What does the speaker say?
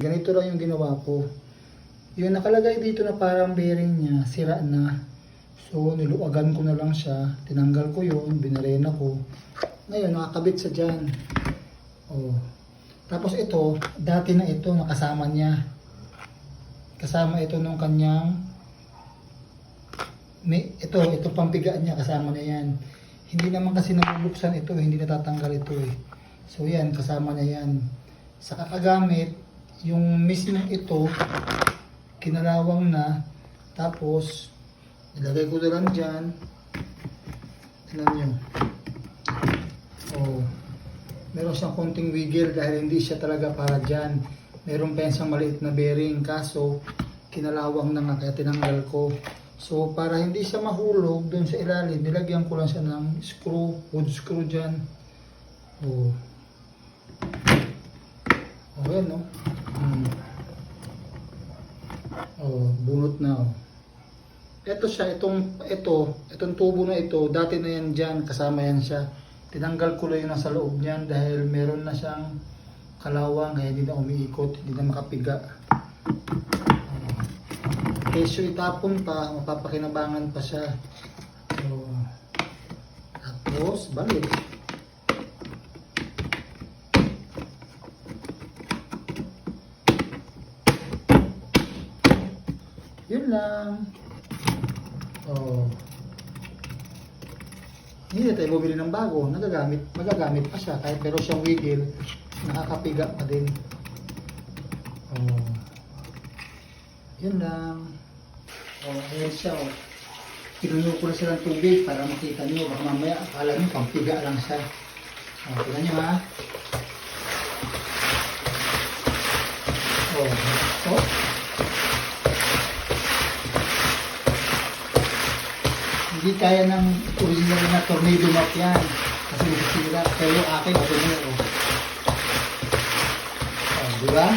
Ganito lang yung ginawa ko. Yung nakalagay dito na parang bearing niya, sira na. So, niluwagan ko na lang siya. Tinanggal ko yun, binarena ko. Ngayon, nakakabit sa dyan. Oh. Tapos ito, dati na ito, nakasama niya. Kasama ito nung kanyang... ito pampigaan niya, kasama niya yan. Hindi naman kasi nabubuksan ito, hindi natatanggal ito eh. So yan, kasama niya yan. Sa kakagamit, yung mismong ito, kinalawang na, tapos, ilagay ko na lang dyan. Tignan nyo. Oh, meron siyang konting wiggle dahil hindi siya talaga para dyan. Meron pa siyang maliit na bearing, kaso, kinalawang na nga kaya tinanggal ko. So, para hindi siya mahulog dun sa ilalim, nilagyan ko lang siya ng screw, wood screw dyan. Oh. Oh, yan, no? Oh, bunot na, oh. Ito siya, itong tubo na ito, dati na yan dyan, kasama yan siya. Tinanggal ko lang yung nasa loob niyan dahil meron na siyang kalawang, kaya hindi na umiikot, hindi na makapiga. Kesyo itapon pa, mapapakinabangan pa siya. So, tapos, balik. Yun lang. Oh. Hindi na tayo bumili ng bago. Magagamit pa siya. Kahit pero siyang wiggle, nakakapiga pa din. Oh. Yun lang. Oh, ayan siya. Oh. Pinuno ko na siya ng tubig para makita nyo. Baka mamaya akala nyo pampiga lang siya. Oh, tignan nyo ha. Oh. Oh. Hindi kaya ng original na tornado map yan. Kasi masisira. Pero akin, ako nyo. Oh. Oh, diba?